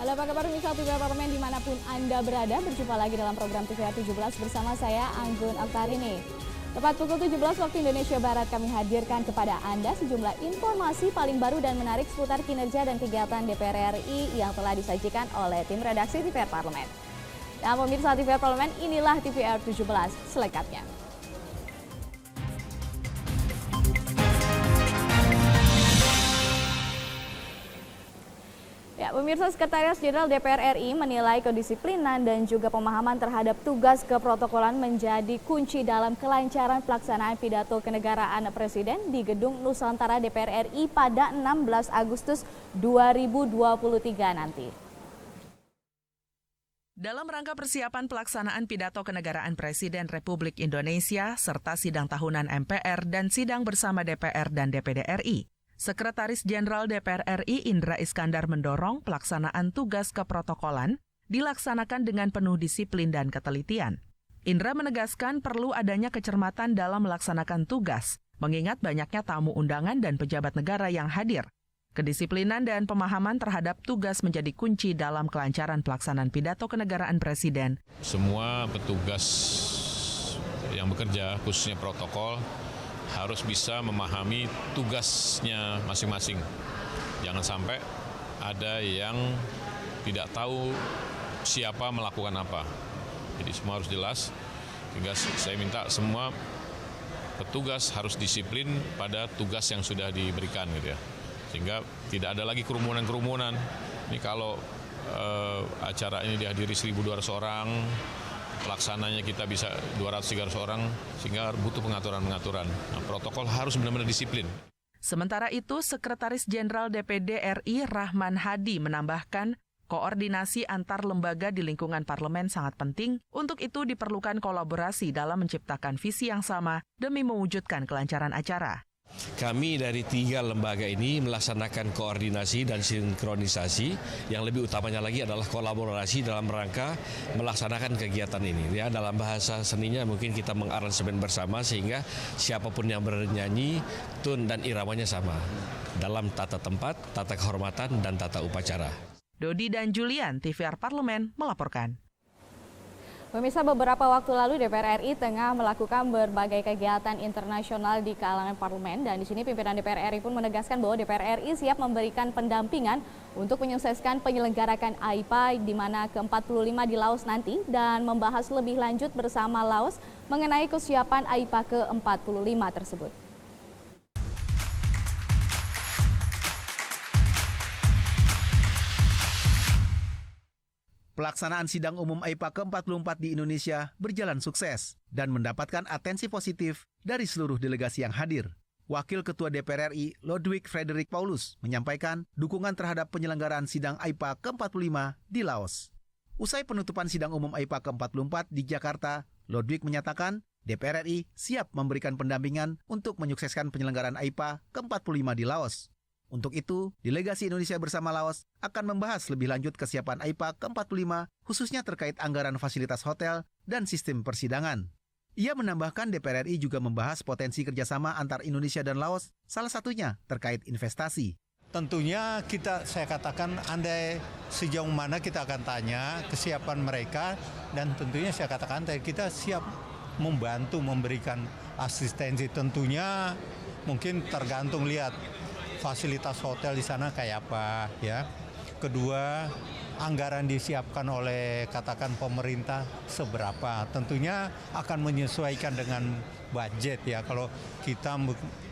Halo, apa kabar pemirsa TVR Parlemen dimanapun Anda berada, berjumpa lagi dalam program TVR 17 bersama saya Anggun Altarini. Tepat pukul 17 waktu Indonesia Barat kami hadirkan kepada Anda sejumlah informasi paling baru dan menarik seputar kinerja dan kegiatan DPR RI yang telah disajikan oleh tim redaksi TVR Parlemen. Dan pemirsa TVR Parlemen, inilah TVR 17 selengkapnya. Ya, pemirsa, Sekretaris Jenderal DPR RI menilai kedisiplinan dan juga pemahaman terhadap tugas keprotokolan menjadi kunci dalam kelancaran pelaksanaan pidato kenegaraan Presiden di Gedung Nusantara DPR RI pada 16 Agustus 2023 nanti. Dalam rangka persiapan pelaksanaan pidato kenegaraan Presiden Republik Indonesia serta sidang tahunan MPR dan sidang bersama DPR dan DPD RI, Sekretaris Jenderal DPR RI Indra Iskandar mendorong pelaksanaan tugas keprotokolan dilaksanakan dengan penuh disiplin dan ketelitian. Indra menegaskan perlu adanya kecermatan dalam melaksanakan tugas, mengingat banyaknya tamu undangan dan pejabat negara yang hadir. Kedisiplinan dan pemahaman terhadap tugas menjadi kunci dalam kelancaran pelaksanaan pidato kenegaraan Presiden. Semua petugas yang bekerja, khususnya protokol, harus bisa memahami tugasnya masing-masing. Jangan sampai ada yang tidak tahu siapa melakukan apa. Jadi semua harus jelas. Sehingga saya minta semua petugas harus disiplin pada tugas yang sudah diberikan gitu ya. Sehingga tidak ada lagi kerumunan-kerumunan. Ini kalau acara ini dihadiri 1.200 orang, pelaksananya kita bisa 200-300 orang, sehingga butuh pengaturan-pengaturan. Nah, protokol harus benar-benar disiplin. Sementara itu, Sekretaris Jenderal DPD RI Rahman Hadi menambahkan, koordinasi antar lembaga di lingkungan parlemen sangat penting. Untuk itu diperlukan kolaborasi dalam menciptakan visi yang sama demi mewujudkan kelancaran acara. Kami dari 3 lembaga ini melaksanakan koordinasi dan sinkronisasi. Yang lebih utamanya lagi adalah kolaborasi dalam rangka melaksanakan kegiatan ini. Ya, dalam bahasa seninya mungkin kita mengaransemen bersama sehingga siapapun yang bernyanyi, tune dan iramanya sama dalam tata tempat, tata kehormatan, dan tata upacara. Dodi dan Julian, TVR Parlemen melaporkan. Pemirsa, beberapa waktu lalu DPR RI tengah melakukan berbagai kegiatan internasional di kalangan parlemen, dan di sini pimpinan DPR RI pun menegaskan bahwa DPR RI siap memberikan pendampingan untuk menyukseskan penyelenggarakan AIPA di mana ke-45 di Laos nanti dan membahas lebih lanjut bersama Laos mengenai kesiapan AIPA ke-45 tersebut. Pelaksanaan sidang umum AIPA ke-44 di Indonesia berjalan sukses dan mendapatkan atensi positif dari seluruh delegasi yang hadir. Wakil Ketua DPR RI Lodwig Frederick Paulus menyampaikan dukungan terhadap penyelenggaraan sidang AIPA ke-45 di Laos. Usai penutupan sidang umum AIPA ke-44 di Jakarta, Lodwig menyatakan DPR RI siap memberikan pendampingan untuk menyukseskan penyelenggaraan AIPA ke-45 di Laos. Untuk itu, delegasi Indonesia bersama Laos akan membahas lebih lanjut kesiapan AIPA ke-45 khususnya terkait anggaran fasilitas hotel dan sistem persidangan. Ia menambahkan DPR RI juga membahas potensi kerjasama antar Indonesia dan Laos, salah satunya terkait investasi. Tentunya saya katakan andai sejauh mana kita akan tanya kesiapan mereka, dan tentunya saya katakan kita siap membantu memberikan asistensi. Tentunya mungkin tergantung lihat fasilitas hotel di sana kayak apa ya. Kedua, anggaran disiapkan oleh katakan pemerintah seberapa. Tentunya akan menyesuaikan dengan budget ya. Kalau kita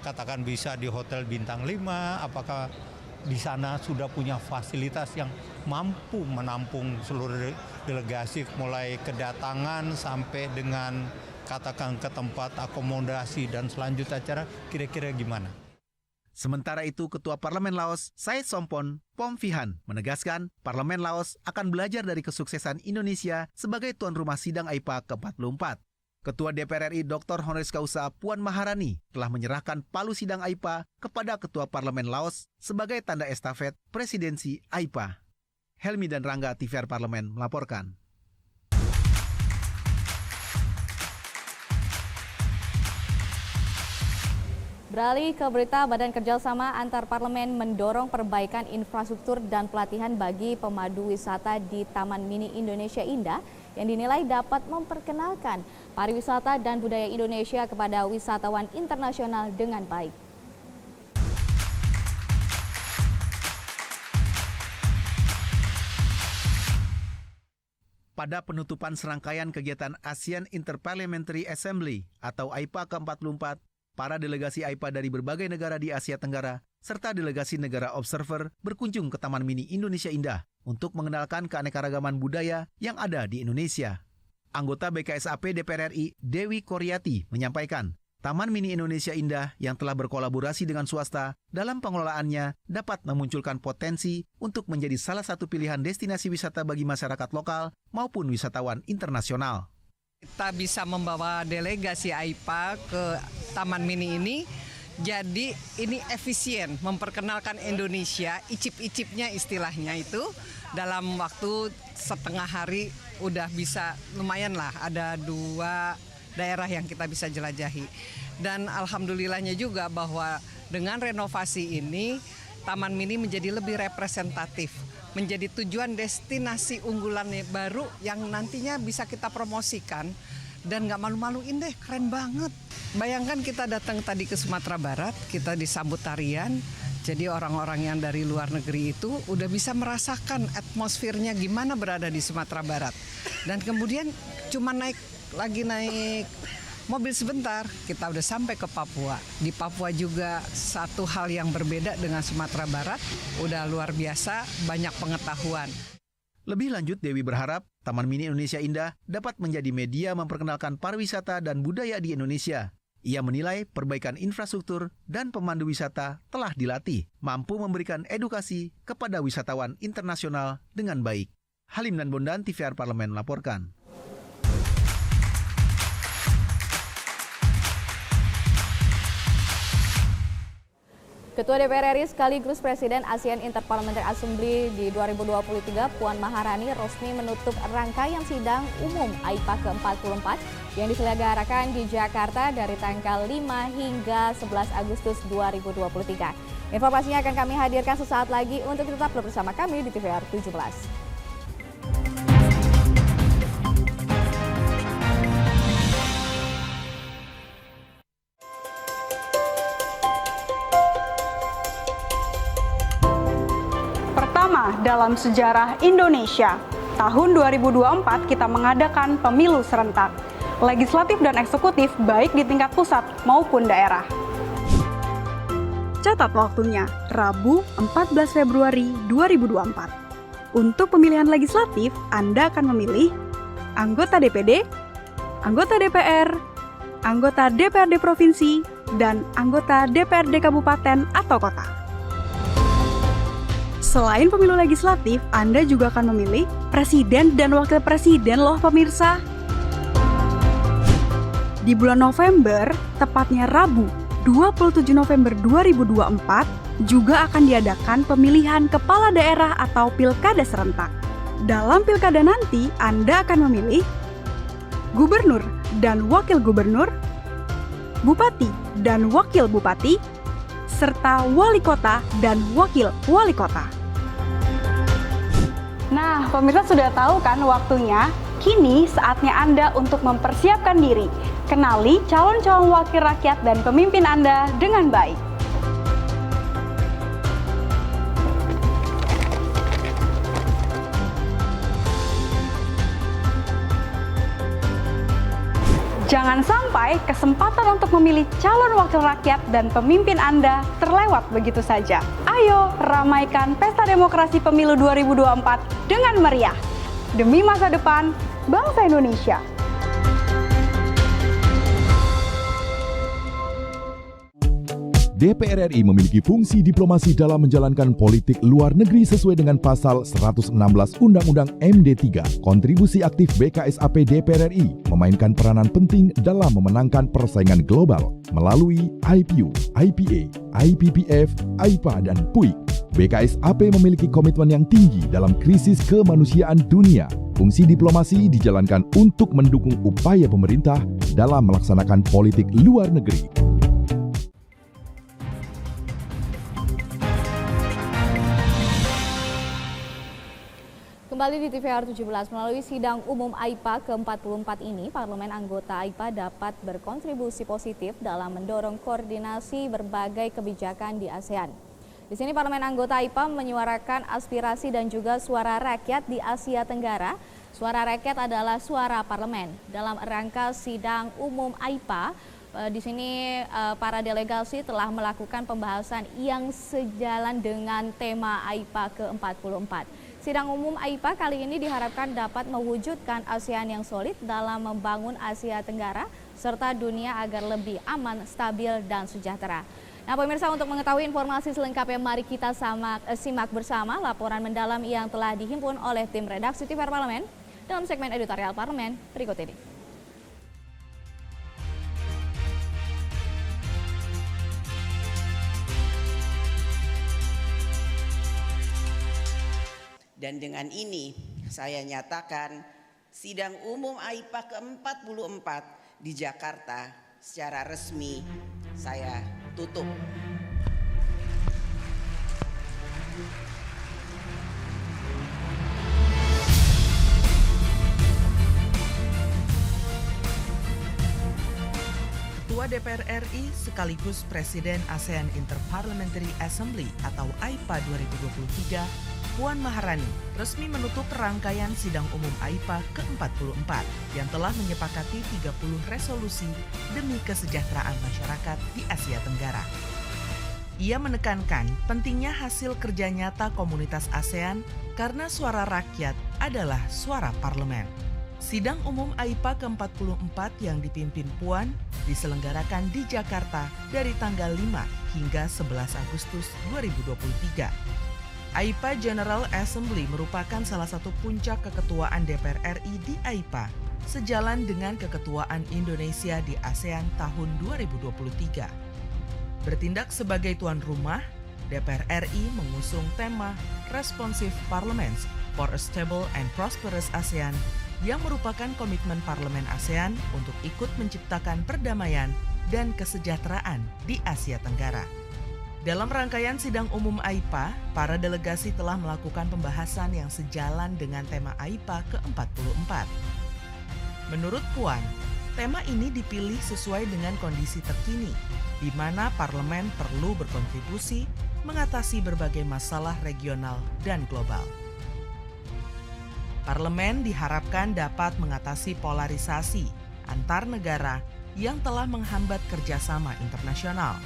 katakan bisa di hotel bintang 5, apakah di sana sudah punya fasilitas yang mampu menampung seluruh delegasi mulai kedatangan sampai dengan katakan ke tempat akomodasi dan selanjutnya acara, kira-kira gimana? Sementara itu, Ketua Parlemen Laos, Said Sompon Pomvihan, menegaskan Parlemen Laos akan belajar dari kesuksesan Indonesia sebagai tuan rumah sidang AIPA ke-44. Ketua DPR RI Dr. Honoris Causa Puan Maharani telah menyerahkan palu sidang AIPA kepada Ketua Parlemen Laos sebagai tanda estafet presidensi AIPA. Helmi dan Rangga, TVR Parlemen melaporkan. Beralih ke berita, Badan Kerjasama Antar Parlemen mendorong perbaikan infrastruktur dan pelatihan bagi pemandu wisata di Taman Mini Indonesia Indah yang dinilai dapat memperkenalkan pariwisata dan budaya Indonesia kepada wisatawan internasional dengan baik. Pada penutupan serangkaian kegiatan ASEAN Interparliamentary Assembly atau AIPA ke-44, para delegasi AIPA dari berbagai negara di Asia Tenggara serta delegasi negara observer berkunjung ke Taman Mini Indonesia Indah untuk mengenalkan keanekaragaman budaya yang ada di Indonesia. Anggota BKSAP DPR RI Dewi Koryati menyampaikan, Taman Mini Indonesia Indah yang telah berkolaborasi dengan swasta dalam pengelolaannya dapat memunculkan potensi untuk menjadi salah satu pilihan destinasi wisata bagi masyarakat lokal maupun wisatawan internasional. Kita bisa membawa delegasi AIPA ke Taman Mini ini, jadi ini efisien memperkenalkan Indonesia, icip-icipnya istilahnya itu, dalam waktu setengah hari udah bisa lumayan lah, ada 2 daerah yang kita bisa jelajahi. Dan alhamdulillahnya juga bahwa dengan renovasi ini, Taman Mini menjadi lebih representatif, menjadi tujuan destinasi unggulan baru yang nantinya bisa kita promosikan dan nggak malu-maluin deh, keren banget. Bayangkan kita datang tadi ke Sumatera Barat, kita disambut tarian, jadi orang-orang yang dari luar negeri itu udah bisa merasakan atmosfernya gimana berada di Sumatera Barat. Dan kemudian cuma naik mobil sebentar, kita udah sampai ke Papua. Di Papua juga satu hal yang berbeda dengan Sumatera Barat, udah luar biasa, banyak pengetahuan. Lebih lanjut, Dewi berharap Taman Mini Indonesia Indah dapat menjadi media memperkenalkan pariwisata dan budaya di Indonesia. Ia menilai perbaikan infrastruktur dan pemandu wisata telah dilatih, mampu memberikan edukasi kepada wisatawan internasional dengan baik. Halim dan Bondan, TVR Parlemen melaporkan. Ketua DPR RI sekaligus Presiden ASEAN Interparliamentary Assembly di 2023, Puan Maharani resmi menutup rangkaian sidang umum AIPA ke-44 yang diselenggarakan di Jakarta dari tanggal 5 hingga 11 Agustus 2023. Informasinya akan kami hadirkan sesaat lagi, untuk tetap bersama kami di TVR 17. Dalam sejarah Indonesia, tahun 2024 kita mengadakan pemilu serentak, legislatif dan eksekutif baik di tingkat pusat maupun daerah. Catat waktunya, Rabu 14 Februari 2024. Untuk pemilihan legislatif, Anda akan memilih anggota DPD, anggota DPR, anggota DPRD Provinsi, dan anggota DPRD Kabupaten atau Kota. Selain pemilu legislatif, Anda juga akan memilih presiden dan wakil presiden loh pemirsa. Di bulan November, tepatnya Rabu 27 November 2024, juga akan diadakan pemilihan kepala daerah atau pilkada serentak. Dalam pilkada nanti, Anda akan memilih gubernur dan wakil gubernur, bupati dan wakil bupati, serta wali kota dan wakil wali kota. Nah, pemirsa sudah tahu kan waktunya? Kini saatnya Anda untuk mempersiapkan diri. Kenali calon-calon wakil rakyat dan pemimpin Anda dengan baik. Jangan sampai kesempatan untuk memilih calon wakil rakyat dan pemimpin Anda terlewat begitu saja. Ayo ramaikan pesta demokrasi pemilu 2024 dengan meriah. Demi masa depan bangsa Indonesia. DPR RI memiliki fungsi diplomasi dalam menjalankan politik luar negeri sesuai dengan pasal 116 Undang-Undang MD 3. Kontribusi aktif BKSAP DPR RI memainkan peranan penting dalam memenangkan persaingan global melalui IPU, IPA, IPPF, AIPA, dan PUIK. BKSAP memiliki komitmen yang tinggi dalam krisis kemanusiaan dunia. Fungsi diplomasi dijalankan untuk mendukung upaya pemerintah dalam melaksanakan politik luar negeri. Kembali di TVR 17, melalui sidang umum AIPA ke-44 ini, parlemen anggota AIPA dapat berkontribusi positif dalam mendorong koordinasi berbagai kebijakan di ASEAN. Di sini parlemen anggota AIPA menyuarakan aspirasi dan juga suara rakyat di Asia Tenggara. Suara rakyat adalah suara parlemen. Dalam rangka sidang umum AIPA, di sini para delegasi telah melakukan pembahasan yang sejalan dengan tema AIPA ke-44. Sidang umum AIPA kali ini diharapkan dapat mewujudkan ASEAN yang solid dalam membangun Asia Tenggara serta dunia agar lebih aman, stabil, dan sejahtera. Nah pemirsa, untuk mengetahui informasi selengkapnya mari kita simak bersama laporan mendalam yang telah dihimpun oleh tim redaksi TVR Parlemen dalam segmen editorial Parlemen berikut ini. Dan dengan ini saya nyatakan sidang umum AIPA ke-44 di Jakarta secara resmi saya tutup. Ketua DPR RI sekaligus Presiden ASEAN Interparliamentary Assembly atau AIPA 2023, Puan Maharani resmi menutup rangkaian sidang umum AIPA ke-44 yang telah menyepakati 30 resolusi demi kesejahteraan masyarakat di Asia Tenggara. Ia menekankan pentingnya hasil kerja nyata komunitas ASEAN karena suara rakyat adalah suara parlemen. Sidang umum AIPA ke-44 yang dipimpin Puan diselenggarakan di Jakarta dari tanggal 5 hingga 11 Agustus 2023. AIPA General Assembly merupakan salah satu puncak keketuaan DPR RI di AIPA, sejalan dengan keketuaan Indonesia di ASEAN tahun 2023. Bertindak sebagai tuan rumah, DPR RI mengusung tema Responsive Parliaments for a Stable and Prosperous ASEAN yang merupakan komitmen Parlemen ASEAN untuk ikut menciptakan perdamaian dan kesejahteraan di Asia Tenggara. Dalam rangkaian sidang umum AIPA, para delegasi telah melakukan pembahasan yang sejalan dengan tema AIPA ke-44. Menurut Puan, tema ini dipilih sesuai dengan kondisi terkini, di mana parlemen perlu berkontribusi mengatasi berbagai masalah regional dan global. Parlemen diharapkan dapat mengatasi polarisasi antar negara yang telah menghambat kerjasama internasional.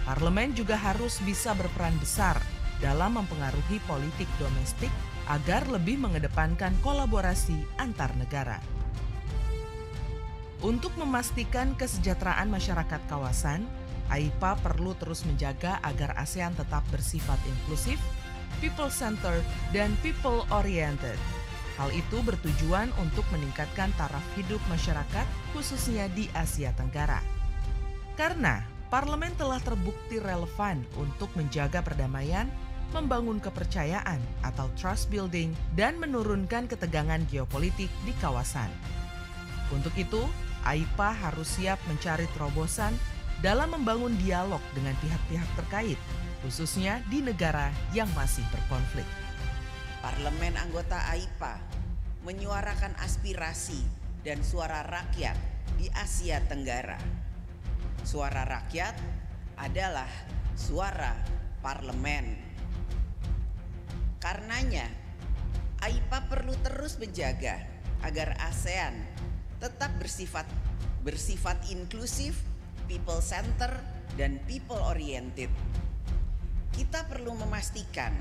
Parlemen juga harus bisa berperan besar dalam mempengaruhi politik domestik agar lebih mengedepankan kolaborasi antar negara. Untuk memastikan kesejahteraan masyarakat kawasan, AIPA perlu terus menjaga agar ASEAN tetap bersifat inklusif, people-centered, dan people-oriented. Hal itu bertujuan untuk meningkatkan taraf hidup masyarakat, khususnya di Asia Tenggara. Karena Parlemen telah terbukti relevan untuk menjaga perdamaian, membangun kepercayaan atau trust building, dan menurunkan ketegangan geopolitik di kawasan. Untuk itu, AIPA harus siap mencari terobosan dalam membangun dialog dengan pihak-pihak terkait, khususnya di negara yang masih berkonflik. Parlemen anggota AIPA menyuarakan aspirasi dan suara rakyat di Asia Tenggara. Suara rakyat adalah suara parlemen. Karenanya, AIPA perlu terus menjaga agar ASEAN tetap bersifat inklusif, people-centered, dan people-oriented. Kita perlu memastikan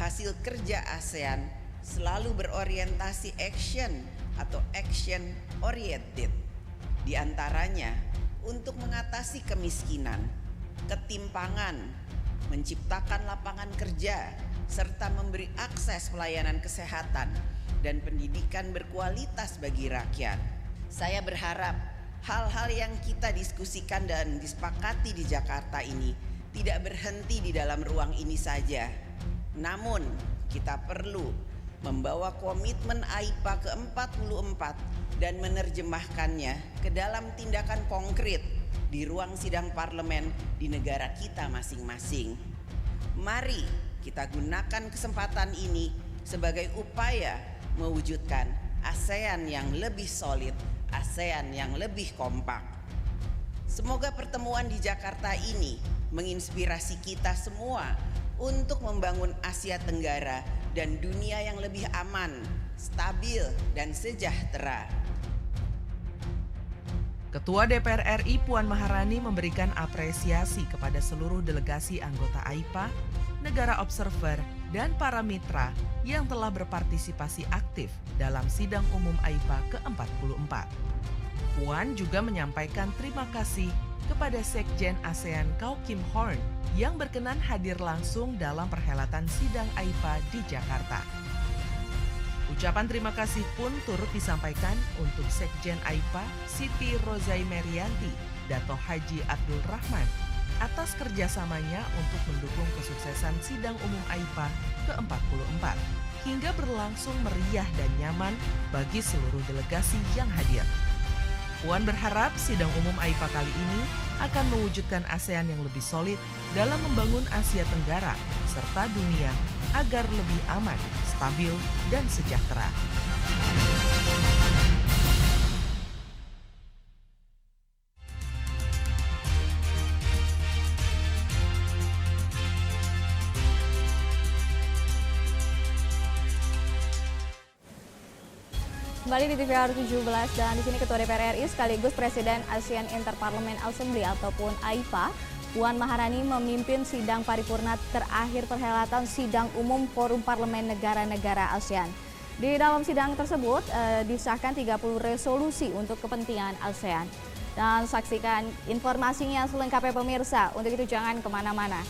hasil kerja ASEAN selalu berorientasi action atau action-oriented. Di antaranya, untuk mengatasi kemiskinan, ketimpangan, menciptakan lapangan kerja, serta memberi akses pelayanan kesehatan dan pendidikan berkualitas bagi rakyat. Saya berharap hal-hal yang kita diskusikan dan disepakati di Jakarta ini tidak berhenti di dalam ruang ini saja. Namun, kita perlu membawa komitmen AIPA ke-44 dan menerjemahkannya ke dalam tindakan konkret di ruang sidang parlemen di negara kita masing-masing. Mari kita gunakan kesempatan ini sebagai upaya mewujudkan ASEAN yang lebih solid, ASEAN yang lebih kompak. Semoga pertemuan di Jakarta ini menginspirasi kita semua untuk membangun Asia Tenggara dan dunia yang lebih aman, stabil, dan sejahtera. Ketua DPR RI Puan Maharani memberikan apresiasi kepada seluruh delegasi anggota AIPA, negara observer, dan para mitra yang telah berpartisipasi aktif dalam sidang umum AIPA ke-44. Puan juga menyampaikan terima kasih kepada Sekjen ASEAN Kau Kim Horn yang berkenan hadir langsung dalam perhelatan sidang AIPA di Jakarta. Ucapan terima kasih pun turut disampaikan untuk Sekjen AIPA Siti Rozai Merianti, Dato Haji Abdul Rahman, atas kerjasamanya untuk mendukung kesuksesan sidang umum AIPA ke-44 hingga berlangsung meriah dan nyaman bagi seluruh delegasi yang hadir. Puan berharap sidang umum AIPA kali ini akan mewujudkan ASEAN yang lebih solid dalam membangun Asia Tenggara serta dunia agar lebih aman, stabil, dan sejahtera. Kembali di TVR 17 dan di sini Ketua DPR RI sekaligus Presiden ASEAN Interparliament Assembly ataupun AIPA, Puan Maharani memimpin sidang paripurna terakhir perhelatan sidang umum Forum Parlemen Negara-Negara ASEAN. Di dalam sidang tersebut disahkan 30 resolusi untuk kepentingan ASEAN. Dan saksikan informasinya selengkapnya pemirsa, untuk itu jangan kemana-mana.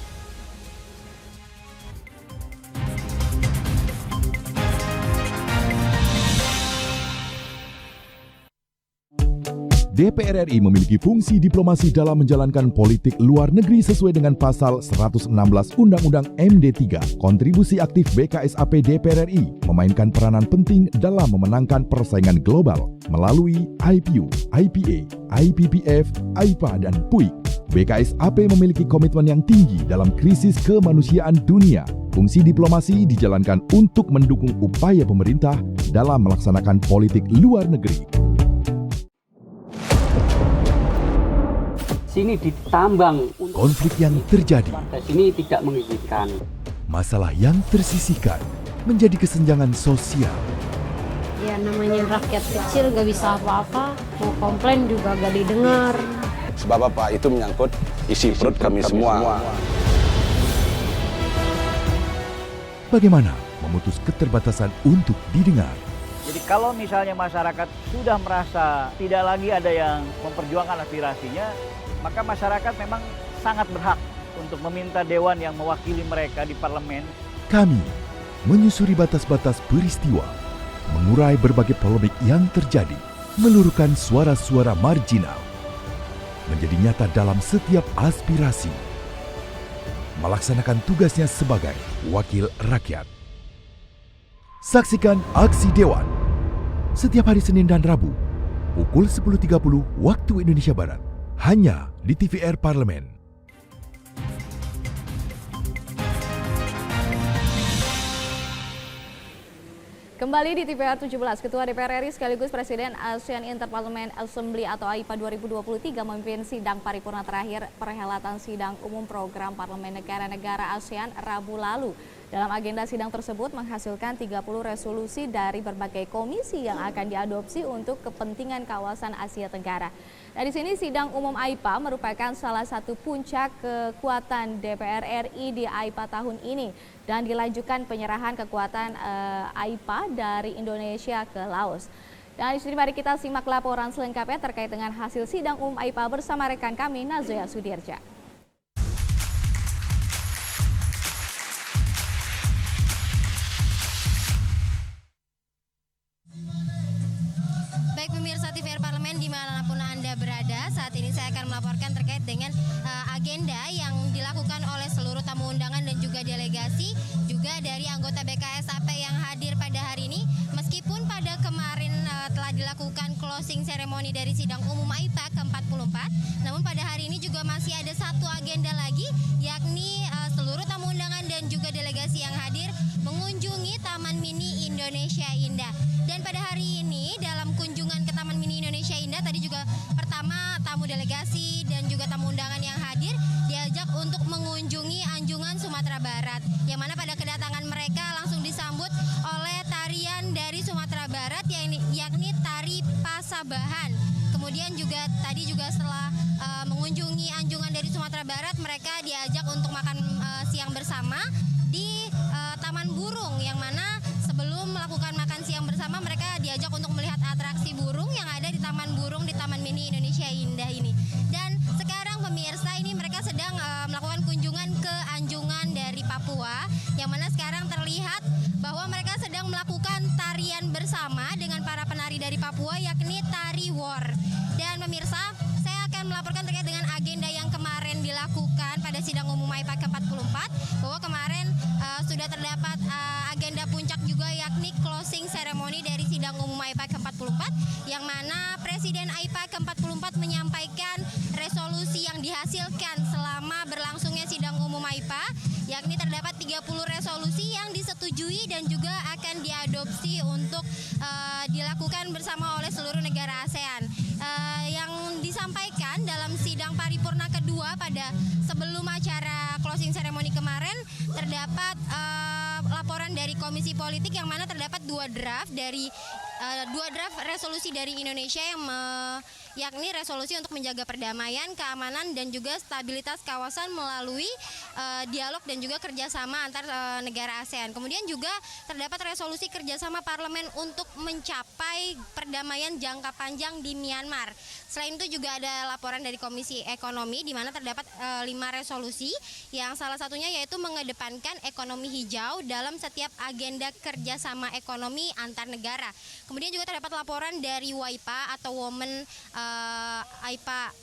DPR RI memiliki fungsi diplomasi dalam menjalankan politik luar negeri sesuai dengan pasal 116 Undang-Undang MD3. Kontribusi aktif BKSAP DPR RI memainkan peranan penting dalam memenangkan persaingan global melalui IPU, IPA, IPPF, AIPA, dan PUIK. BKSAP memiliki komitmen yang tinggi dalam krisis kemanusiaan dunia. Fungsi diplomasi dijalankan untuk mendukung upaya pemerintah dalam melaksanakan politik luar negeri. Sini ditambang. Konflik yang terjadi, Sini tidak mengizinkan. masalah yang tersisihkan menjadi kesenjangan sosial. Ya namanya rakyat kecil gak bisa apa-apa, mau komplain juga gak didengar. Sebab apa? Itu menyangkut isi perut kami semua. Bagaimana memutus keterbatasan untuk didengar? Jadi kalau misalnya masyarakat sudah merasa tidak lagi ada yang memperjuangkan aspirasinya, maka masyarakat memang sangat berhak untuk meminta dewan yang mewakili mereka di parlemen. Kami menyusuri batas-batas peristiwa, mengurai berbagai polemik yang terjadi, meluruhkan suara-suara marginal, menjadi nyata dalam setiap aspirasi, melaksanakan tugasnya sebagai wakil rakyat. Saksikan Aksi Dewan setiap hari Senin dan Rabu pukul 10.30 waktu Indonesia Barat hanya di TVR Parlemen. Kembali di TVR 17, Ketua DPR RI sekaligus Presiden ASEAN Interparliament Assembly atau AIPA 2023 memimpin sidang paripurna terakhir perhelatan sidang umum program Parlemen Negara-Negara ASEAN Rabu lalu. Dalam agenda sidang tersebut menghasilkan 30 resolusi dari berbagai komisi yang akan diadopsi untuk kepentingan kawasan Asia Tenggara. Nah, di sini sidang umum AIPA merupakan salah satu puncak kekuatan DPR RI di AIPA tahun ini dan dilanjutkan penyerahan kekuatan AIPA dari Indonesia ke Laos. Dan di sini mari kita simak laporan selengkapnya terkait dengan hasil sidang umum AIPA bersama rekan kami Nazoya Sudirja. Baik pemirsa TVR Parlemen dimanapun Anda berada, saat ini saya akan melaporkan terkait dengan agenda yang dilakukan oleh seluruh tamu undangan dan juga delegasi, juga dari anggota BKSAP yang hadir pada hari ini. Meskipun pada kemarin telah dilakukan closing ceremony dari sidang umum AIPA ke-44, namun pada hari ini juga masih ada satu agenda lagi, yakni seluruh tamu undangan dan juga delegasi yang hadir mengunjungi Taman Mini Indonesia Indah. Dan pada hari ini dalam kunjungan ke Taman Mini Indonesia Indah tadi juga pertama tamu delegasi dan juga tamu undangan yang hadir diajak untuk mengunjungi Anjungan Sumatera Barat, yang mana pada kedatangan mereka langsung disambut oleh tarian dari Sumatera Barat yakni tari Pasabahan. Kemudian juga tadi juga setelah mengunjungi Anjungan dari Sumatera Barat, mereka diajak untuk makan siang bersama di Taman Burung, yang mana sebelum melakukan makan siang bersama mereka diajak untuk melihat atraksi burung yang ada di Taman Burung di Taman Mini Indonesia Indah ini. Dan sekarang pemirsa, ini mereka sedang melakukan kunjungan ke Anjungan dari Papua, yang mana sekarang terlihat bahwa mereka sedang melakukan tarian bersama dengan para penari dari Papua, yakni tari war. Dan pemirsa, saya akan melaporkan terkait dengan agenda yang kemarin dilakukan pada sidang umum AIPA ke-44, bahwa kemarin sudah terdapat agenda puncak juga, yakni closing ceremony dari sidang umum AIPA ke-44, yang mana Presiden AIPA ke-44 menyampaikan resolusi yang dihasilkan selama berlangsungnya sidang umum AIPA, yakni terdapat 30 resolusi yang disetujui dan juga akan diadopsi untuk dilakukan bersama oleh seluruh negara ASEAN. Yang disampaikan dalam sidang paripurna kedua pada sebelum acara closing ceremony kemarin, terdapat laporan dari Komisi Politik, yang mana terdapat dua draft resolusi dari Indonesia yang yakni resolusi untuk menjaga perdamaian, keamanan, dan juga stabilitas kawasan melalui dialog dan juga kerjasama antar negara ASEAN. Kemudian juga terdapat resolusi kerjasama parlemen untuk mencapai perdamaian jangka panjang di Myanmar. Selain itu juga ada laporan dari Komisi Ekonomi, di mana terdapat 5 resolusi, yang salah satunya yaitu mengedepankan ekonomi hijau dalam setiap agenda kerjasama ekonomi antar negara. Kemudian juga terdapat laporan dari WAIPA atau Women AIPA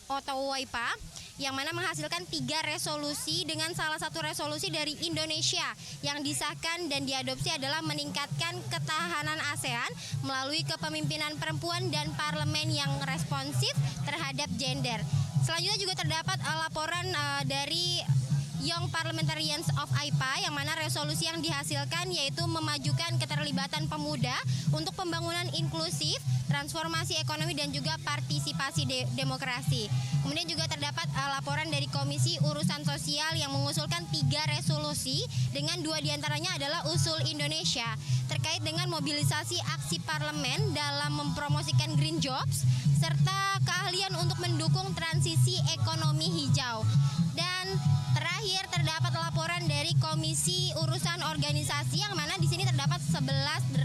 atau WAIPA, yang mana menghasilkan 3 resolusi, dengan salah satu resolusi dari Indonesia yang disahkan dan diadopsi adalah meningkatkan ketahanan ASEAN melalui kepemimpinan perempuan dan parlemen yang responsif terhadap gender. Selanjutnya juga terdapat laporan dari Young Parliamentarians of AIPA, yang mana resolusi yang dihasilkan yaitu memajukan keterlibatan pemuda untuk pembangunan inklusif, transformasi ekonomi, dan juga partisipasi demokrasi. Kemudian juga terdapat laporan dari Komisi Urusan Sosial yang mengusulkan 3 resolusi, dengan 2 diantaranya adalah usul Indonesia terkait dengan mobilisasi aksi parlemen dalam mempromosikan green jobs, serta keahlian untuk mendukung transisi ekonomi hijau. Dan terakhir terdapat laporan dari Komisi Urusan Organisasi, yang mana di sini terdapat 11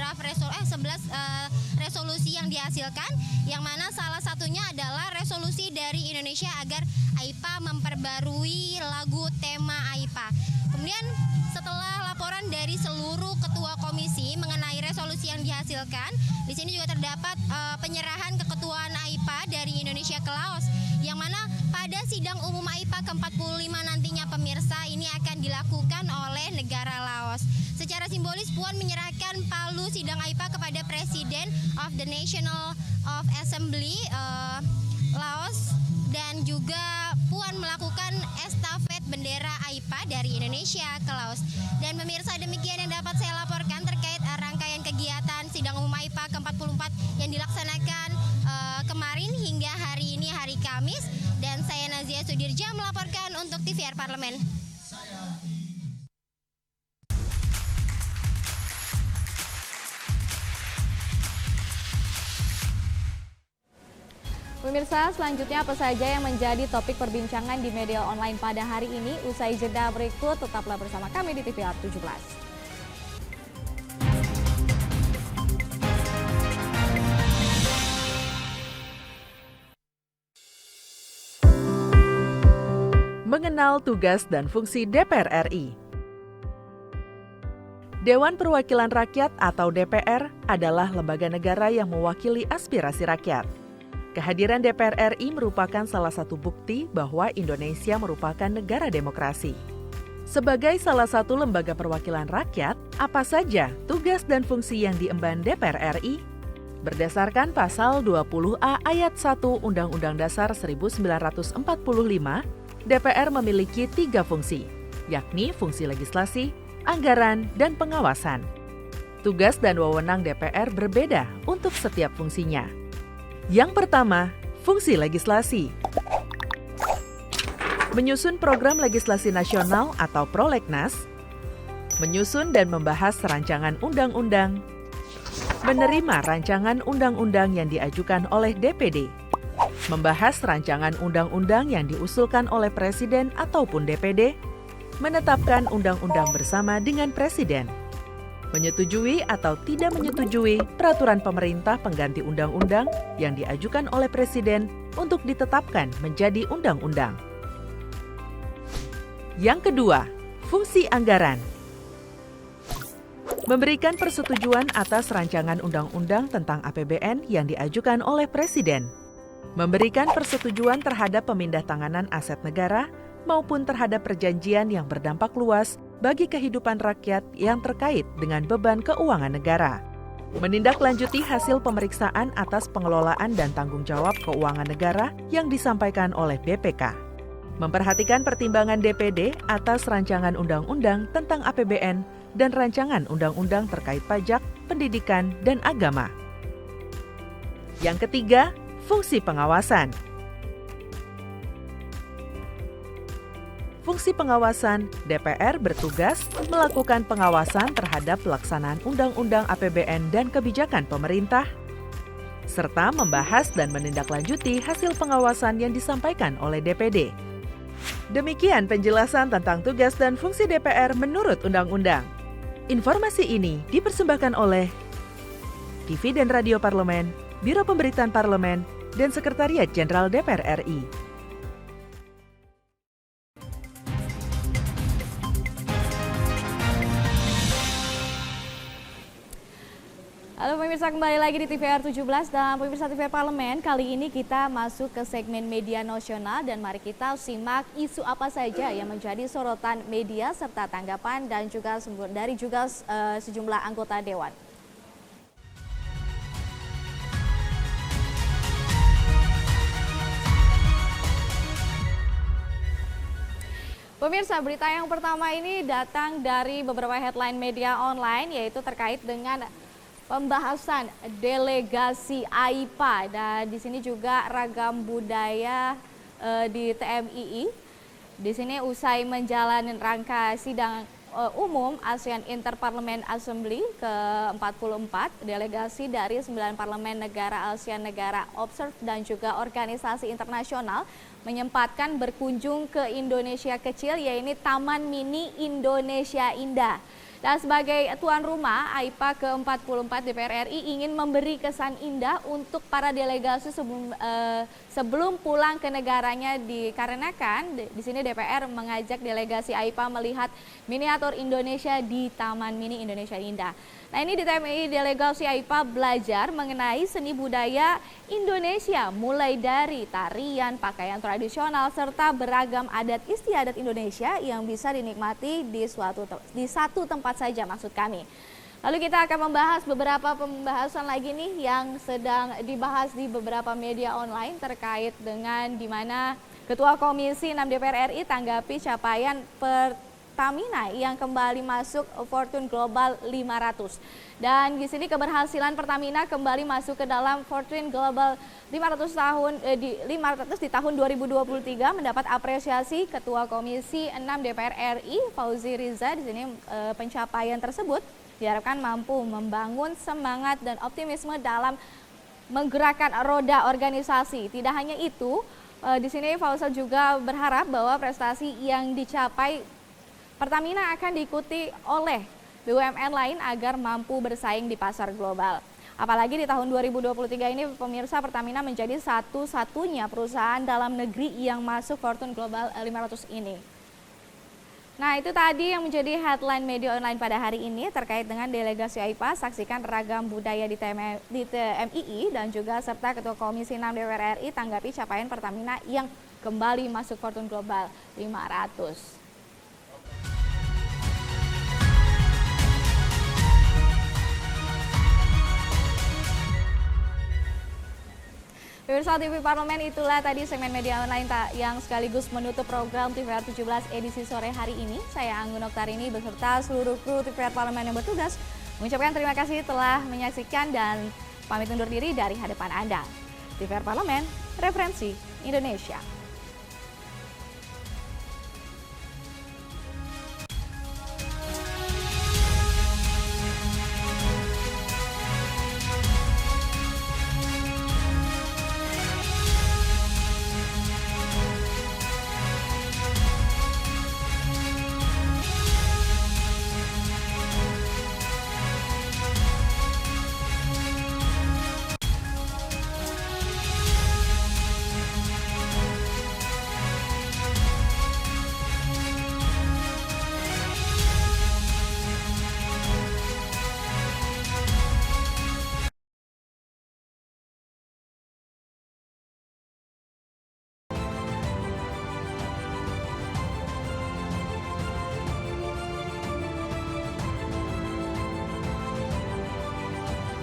resolusi yang dihasilkan, yang mana salah satunya adalah resolusi dari Indonesia agar AIPA memperbarui lagu tema AIPA. Kemudian setelah laporan dari seluruh ketua komisi mengenai resolusi yang dihasilkan, di sini juga terdapat penyerahan keketuaan AIPA dari Indonesia ke Laos, yang mana pada sidang umum AIPA ke-45 nantinya pemirsa ini akan dilakukan oleh negara Laos. Secara simbolis Puan menyerahkan palu sidang AIPA kepada Presiden of the National of Assembly Laos, dan juga Puan melakukan estafet bendera AIPA dari Indonesia ke Laos. Dan pemirsa, demikian yang dapat saya laporkan terkait rangkaian kegiatan sidang umum AIPA ke-44 yang dilaksanakan kemarin hingga hari ini, hari Kamis. Dan saya Nazia Sudirja melaporkan untuk TVR Parlemen. Pemirsa, selanjutnya apa saja yang menjadi topik perbincangan di media online pada hari ini? Usai jeda berikut, tetaplah bersama kami di TVR 17. Mengenal tugas dan fungsi DPR RI. Dewan Perwakilan Rakyat atau DPR adalah lembaga negara yang mewakili aspirasi rakyat. Kehadiran DPR RI merupakan salah satu bukti bahwa Indonesia merupakan negara demokrasi. Sebagai salah satu lembaga perwakilan rakyat, apa saja tugas dan fungsi yang diemban DPR RI? Berdasarkan pasal 20A ayat 1 Undang-Undang Dasar 1945, DPR memiliki 3 fungsi, yakni fungsi legislasi, anggaran, dan pengawasan. Tugas dan wewenang DPR berbeda untuk setiap fungsinya. Yang pertama, fungsi legislasi. Menyusun program legislasi nasional atau prolegnas, menyusun dan membahas rancangan undang-undang, menerima rancangan undang-undang yang diajukan oleh DPD, membahas rancangan undang-undang yang diusulkan oleh Presiden ataupun DPD, menetapkan undang-undang bersama dengan Presiden, menyetujui atau tidak menyetujui peraturan pemerintah pengganti undang-undang yang diajukan oleh Presiden untuk ditetapkan menjadi undang-undang. Yang kedua, fungsi anggaran. Memberikan persetujuan atas rancangan undang-undang tentang APBN yang diajukan oleh Presiden. Memberikan persetujuan terhadap pemindahtanganan aset negara maupun terhadap perjanjian yang berdampak luas bagi kehidupan rakyat yang terkait dengan beban keuangan negara. Menindaklanjuti hasil pemeriksaan atas pengelolaan dan tanggung jawab keuangan negara yang disampaikan oleh BPK. Memperhatikan pertimbangan DPD atas rancangan undang-undang tentang APBN dan rancangan undang-undang terkait pajak, pendidikan, dan agama. Yang ketiga, fungsi pengawasan. Fungsi pengawasan, DPR bertugas melakukan pengawasan terhadap pelaksanaan undang-undang APBN dan kebijakan pemerintah, serta membahas dan menindaklanjuti hasil pengawasan yang disampaikan oleh DPD. Demikian penjelasan tentang tugas dan fungsi DPR menurut undang-undang. Informasi ini dipersembahkan oleh TV dan Radio Parlemen, Biro Pemberitaan Parlemen, dan Sekretariat Jenderal DPR RI. Halo pemirsa, kembali lagi di TVR 17 dan pemirsa TVR Parlemen. Kali ini kita masuk ke segmen media nasional dan mari kita simak isu apa saja yang menjadi sorotan media serta tanggapan dan juga sejumlah anggota dewan. Pemirsa, berita yang pertama ini datang dari beberapa headline media online yaitu terkait dengan pembahasan delegasi AIPA dan di sini juga ragam budaya di TMII. Di sini usai menjalani rangka sidang umum ASEAN Interparliament Assembly ke-44, delegasi dari 9 parlemen negara ASEAN, negara observe dan juga organisasi internasional menyempatkan berkunjung ke Indonesia kecil, yaitu Taman Mini Indonesia Indah. Dan sebagai tuan rumah, AIPA ke-44 DPR RI ingin memberi kesan indah untuk para delegasi sebelum pulang ke negaranya, dikarenakan di sini DPR mengajak delegasi AIPA melihat miniatur Indonesia di Taman Mini Indonesia Indah. Nah, ini di TMI delegasi AIPA belajar mengenai seni budaya Indonesia, mulai dari tarian, pakaian tradisional, serta beragam adat istiadat Indonesia yang bisa dinikmati di satu tempat saja maksud kami. Lalu kita akan membahas beberapa pembahasan lagi nih yang sedang dibahas di beberapa media online terkait dengan di mana Ketua Komisi 6 DPR RI tanggapi capaian Pertamina yang kembali masuk Fortune Global 500. Dan di sini keberhasilan Pertamina kembali masuk ke dalam Fortune Global 500 di tahun 2023 mendapat apresiasi Ketua Komisi 6 DPR RI Fauzi Riza. Di sini pencapaian tersebut diharapkan mampu membangun semangat dan optimisme dalam menggerakkan roda organisasi. Tidak hanya itu, di sini Fauzi juga berharap bahwa prestasi yang dicapai Pertamina akan diikuti oleh BUMN lain agar mampu bersaing di pasar global. Apalagi di tahun 2023 ini pemirsa, Pertamina menjadi satu-satunya perusahaan dalam negeri yang masuk Fortune Global 500 ini. Nah, itu tadi yang menjadi headline media online pada hari ini terkait dengan delegasi AIPA. Saksikan ragam budaya di TMII dan juga serta Ketua Komisi 6 DPR RI tanggapi capaian Pertamina yang kembali masuk Fortune Global 500. Pemirsa TV Parlemen, itulah tadi segmen media online yang sekaligus menutup program TVR 17 edisi sore hari ini. Saya Anggun Oktarini beserta seluruh kru TVR Parlemen yang bertugas mengucapkan terima kasih telah menyaksikan dan pamit undur diri dari hadapan Anda. TVR Parlemen, referensi Indonesia.